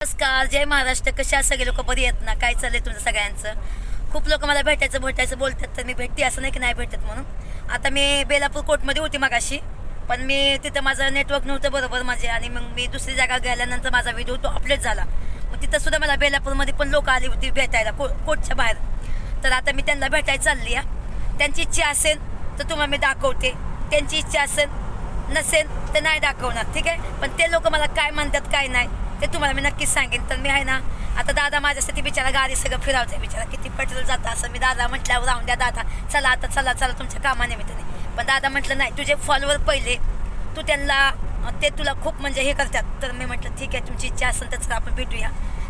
नमस्कार, जय महाराष्ट्र. कशा सगळे लोक बरी आहेत ना? काय चाललंय तुमचं सगळ्यांचं? खूप लोक मला भेटायचं बोलतात, तर मी भेटते असं नाही की नाही भेटत म्हणून. आता मी बेलापूर कोर्टमध्ये होती मगाशी, पण मी तिथं माझं नेटवर्क नव्हतं बरोबर माझे, आणि मग मी दुसरी जागा गेल्यानंतर माझा व्हिडिओ तो अपलोड झाला. मग तिथं सुद्धा मला बेलापूरमध्ये पण लोक आली होती भेटायला कोर्टच्या बाहेर. तर आता मी त्यांना भेटायला चालली आहे. त्यांची इच्छा असेल तर तुम्हाला मी दाखवते, त्यांची इच्छा असेल नसेल तर नाही दाखवणार, ठीक आहे. पण ते लोक मला काय म्हणतात काय नाही ते तुम्हाला मी नक्कीच सांगेन. तर मी आहे ना, आता दादा माझ्यासाठी बिचारा गाडी सगळं फिरवते, बिचारा किती पेट्रोल जातं. असं मी दादा म्हटल्यावर राहून द्या दादा, चला आता चला तुमच्या कामानिमित्ताने. पण दादा म्हटलं नाही, तुझे फॉलोवर पहिले, तू त्यांना ते तुला खूप म्हणजे हे करतात. तर मी म्हटलं ठीक आहे, तुमची इच्छा असेल तर चला आपण भेटूया.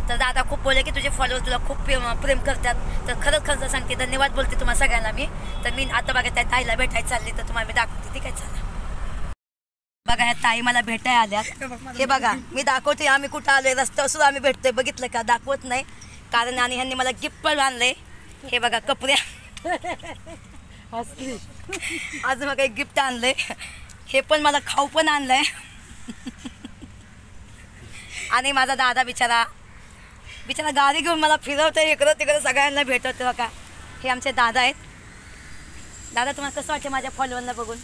तर दादा खूप बोलले की तुझे फॉलोवर तुला खूप प्रेम करतात. तर खरंच सांगते, धन्यवाद बोलते तुम्हाला सगळ्यांना मी. तर मी आता बघा त्या ताईला भेटायला चालली, तर तुम्हाला मी दाखवते, ठीक आहे. चला बघा, ह्या ताई मला भेटायला आल्यात. हे बघा मी दाखवते आम्ही कुठं आलोय, रस्त्यावर सुद्धा आम्ही भेटतोय. बघितलं का? दाखवत नाही कारण, आणि ह्यांनी मला गिफ्ट पण आणलंय. हे बघा कपड्या, आज बघा एक गिफ्ट आणलंय. हे पण मला खाऊ पण आणलंय. आणि माझा दादा बिचारा गाडी घेऊन मला फिरवतोय इकडं तिकडं, सगळ्यांना भेटवतो. बघा हे आमचे दादा आहेत. दादा तुम्हाला कसं वाटतं माझ्या फॉलोअरला बघून?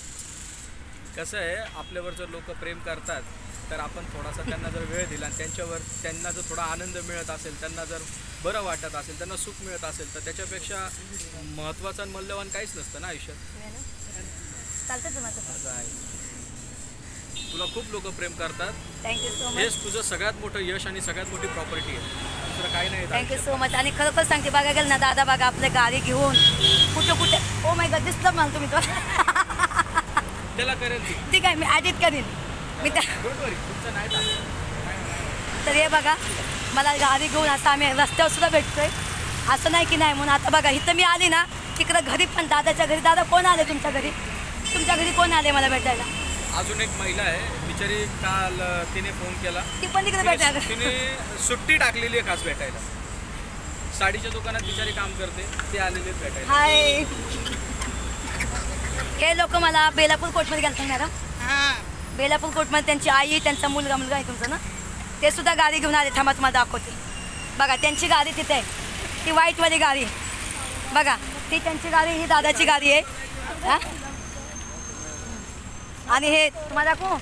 कसं आहे, आपल्यावर जर लोक प्रेम करतात तर आपण थोडासा त्यांना जर वेळ दिला आणि त्यांना जर थोडा आनंद मिळत असेल, त्यांना जर बरं वाटत असेल, त्यांना सुख मिळत असेल, तर त्याच्यापेक्षा महत्त्वाचं आणि मौल्यवान काहीच नसतं ना आयुष्यात. चालतं तुम्हाला आहे. तुला खूप लोक प्रेम करतात. Thank you so much. हेच तुझं सगळ्यात मोठं यश आणि सगळ्यात मोठी प्रॉपर्टी आहे, दुसरं काही नाही. Thank you so much. आणि खरोखर सांगते, बघा गेलं ना दादा, बघा आपल्या गाडी घेऊन कुठे ओ माय गॉड, दिसलं मला तुम्ही तो. त्याला करेल ठीक आहे, मी ॲडिट करीन मी त्या. तर हे बघा मला गाडी घेऊन आता आम्ही रस्त्यावर सुद्धा भेटतोय, असं नाही की नाही म्हणून. आता बघा इथं मी आली ना, तिकडं घरी पण दादाच्या घरी. दादा कोण आले तुमच्या घरी कोण आले मला भेटायला? अजून एक महिला आहे बिचारी, काल तिने फोन केला, ती पण तिकडे भेटायला. तिने सुट्टी टाकलेली आहे खास भेटायला. साडीच्या दुकानात बिचारी काम करते, ते आलेले भेटायला. हाय, हे लोक मला बेलापूर कोर्टमध्ये गेलतात मॅडम. बेलापूर कोर्टमध्ये त्यांची आई, त्यांचा मुलगा आहे तुमचा ना, ते सुद्धा गाडी घेऊन आले. थांबा तुम्हाला दाखवते. बघा त्यांची गाडी तिथे आहे, ती व्हाईटवाली गाडी बघा, ती त्यांची गाडी, ही दादाची गाडी आहे. आणि हे तुम्हाला दाखवू,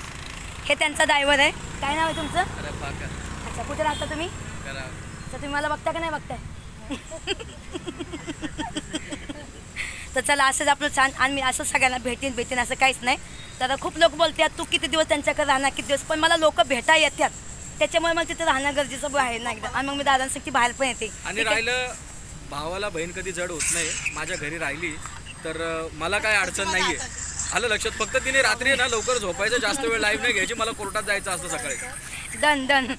हे त्यांचा ड्रायव्हर आहे. काय नाव आहे तुमचं? अच्छा, कुठे राहता तुम्ही? तर तुम्ही मला बघता का नाही बघताय? तर चला असंच आपलं छान, आणि मी असं सगळ्यांना भेटेन असं काहीच नाही. तर खूप लोक बोलतात तू किती दिवस त्यांच्याकडे राहणार, किती दिवस, पण मला लोक भेटा येतात, त्याच्यामुळे मला तिथे राहणं गरजेचं आहे ना एकदा. आणि मग मी दादांसाठी बाहेर पण येते. आणि राहिलं, भावाला बहीण कधी जड होत नाही. माझ्या घरी राहिली तर मला काय अडचण नाही आहे, आलं लक्षात. फक्त तिने रात्री ना लवकर झोपायचं, जास्त वेळ लाईव्ह नाही घ्यायची, मला कोर्टात जायचं असतं सकाळी. डन.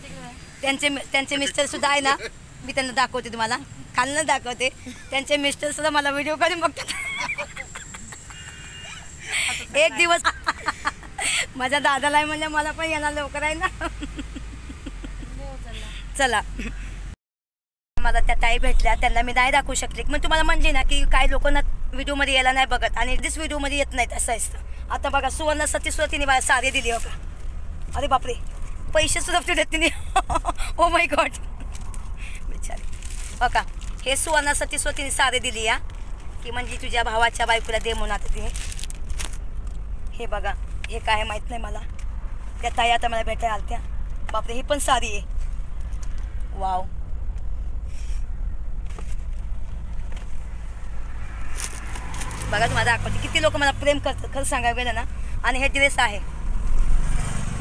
त्यांचे मिस्टर सुद्धा आहे ना, मी त्यांना दाखवते, तुम्हाला खालनं दाखवते. त्यांचे मिस्टर सुद्धा मला व्हिडिओ करून बघतात. एक दिवस माझ्या दादाला म्हणजे मला पण येणार लवकर आहे ना. चला, मला त्या ताई भेटल्या, त्यांना मी नाही दाखवू शकले. मग तुम्हाला म्हणजे ना की काही लोकांना व्हिडिओमध्ये यायला नाही बघत, आणि दिस व्हिडिओमध्ये येत नाहीत, असं असतं. आता बघा सुवर्ण सती सुद्धा तिने मला साडी दिली. हो का, अरे बापरे, पैसे सुद्धा दिले तिने. ओ माय गॉड, बिचारी. हो का, हे सुवर्ण सती सुद्धा तिने साडी दिली या, की म्हणजे तुझ्या भावाच्या बायकोला दे म्हणून. आता तिने हे बघा, हे काय माहीत नाही मला. त्या ताई आता मला भेटायला आल्या. बापरे, ही पण साडी आहे. वाव, बघा तुम्हाला दाखवते किती लोक मला प्रेम करतात, खरं सांगायला गेलं ना. आणि हे ड्रेस आहे,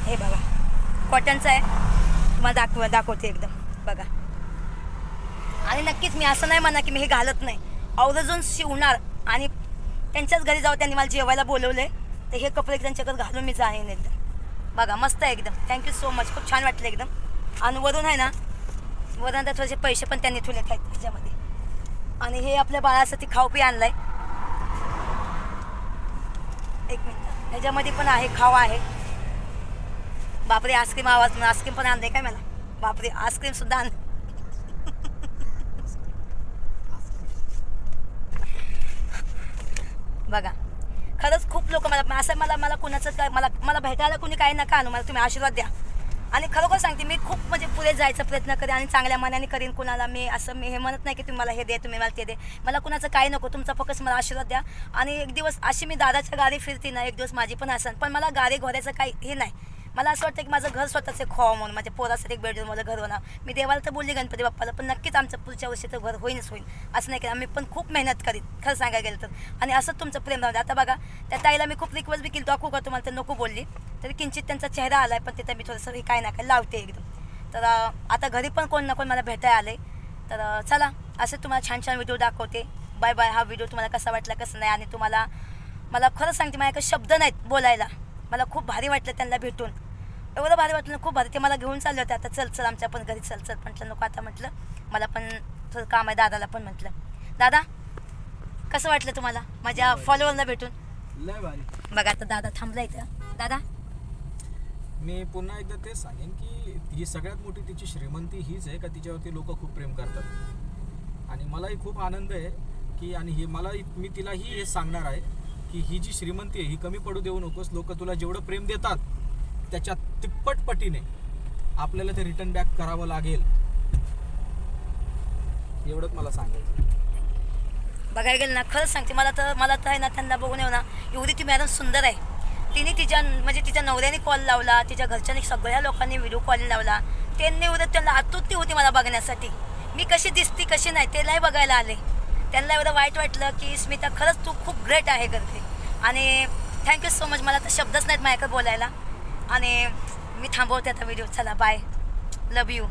हे बघा कॉटनचा आहे, तुम्हाला दाखवते एकदम बघा. आणि नक्कीच मी असं नाही म्हणा की मी हे घालत नाही, आवर्जून शिवणार. आणि त्यांच्याच घरी जाऊ, त्यांनी मला जेवायला बोलवलं आहे, तर हे कपडे त्यांच्याकडे घालून मी जाईन एकदम. बघा मस्त आहे एकदम. थँक्यू सो मच, खूप छान वाटलं एकदम. आणि वरून आहे ना, वरून तर थोडेसे पैसे पण त्यांनी ठेवले आहेत त्याच्यामध्ये. आणि हे आपल्या बाळासाठी खाऊ पी आणलं आहे. एक मिनिट, ह्याच्यामध्ये पण आहे, खावा आहे. बापरे, आईस्क्रीम पण आणलंय काय मला. बापरे, आईस्क्रीम सुद्धा आण. बघा खरंच खूप लोक मला असं मला कुणाचं काय मला भेटायला कुणी काही नका आणू, मला तुम्ही आशीर्वाद द्या. आणि खरोखर सांगते मी खूप म्हणजे पुढे जायचा प्रयत्न करेन आणि चांगल्या मनाने करीन. कुणाला मी असं मी हे म्हणत नाही की तुम्ही मला हे दे, तुम्ही मला ते दे. मला कुणाचं काही नको, तुमचा फक्त मला आशीर्वाद द्या. आणि एक दिवस अशी मी दादाच्या गाडी फिरते ना, एक दिवस माझी पण असेल, पण मला गाडी घोड्याचं काही हे नाही. मला असं वाटतं की माझं घर स्वतःचं खोवा म्हणून, माझ्या पोरासाठी एक बेडरूम मला घर होणार. मी देवाला तर बोलली गणपती बाप्पाला, पण नक्कीच आमचं पुढच्या वर्षी तर घर होईनच होईल असं नाही की आम्ही पण खूप मेहनत करीत खरं सांगायला गेलं तर. आणि असंच तुमचं प्रेम राहू दे. आता बघा त्या ताईला मी खूप रिक्वेस्ट बी केली, दाखवू का तुम्हाला, तर नको बोलली. तरी किंचित त्यांचा चेहरा आला आहे, पण तिथं मी थोडंसं हे काय ना काय लावते एकदम. तर आता घरी पण कोण ना कोण मला भेटायला आलं आहे. तर चला असं तुम्हाला छान छान व्हिडिओ दाखवते. Bye bye. हा व्हिडिओ तुम्हाला कसा वाटला कसं नाही. आणि तुम्हाला मला खरं सांगते माझ्याकडे शब्द नाहीत बोलायला. मला खूप भारी वाटलं त्यांना भेटून, एवढं भारी वाटलं खूप भारी. ते मला घेऊन चालले होते, आता चल चल आमच्या पण घरी चल चल. म्हटलं नको आता, म्हटलं मला पण थोडं काम आहे. दादाला पण म्हटलं, दादा कसं वाटलं तुम्हाला माझ्या फॉलोअरला भेटून? लय भारी. बघा आता दादा थांबला इथं. दादा मी पुन्हा एकदा तेच सांगेन की ही सगळ्यात मोठी तिची श्रीमंती हीच आहे का तिच्यावरती लोक खूप प्रेम करतात. आणि मलाही खूप आनंद आहे की, आणि हे मी तिलाही हे सांगणार आहे की ही जी श्रीमंती आहे ही कमी पडू देऊ नकोस. लोक तुला जेवढं प्रेम देतात त्याच्या तिप्पट पटीने आपल्याला ते रिटर्न बॅक करावं लागेल, एवढंच मला सांगायचं. बघायला गेलं ना, खरंच सांगते मला तर आहे ना, त्यांना बघून येऊ ना, एवढी ती मॅडम सुंदर आहे. तिने तिच्या नवऱ्याने कॉल लावला, तिच्या घरच्यांनी सगळ्या लोकांनी व्हिडिओ कॉल लावला. त्यांनी एवढं त्यांना आतुरती होती मला बघण्यासाठी, मी कशी दिसती कशी नाही त्यालाही बघायला आले. त्यांना एवढं वाईट वाटलं की स्मिता खरंच तू खूप ग्रेट आहे करते. आणि थँक्यू सो मच. मला तर शब्दच नाहीत माझ्याकडे बोलायला. आणि मी थांबवते आता व्हिडिओ. चला बाय, लव यू.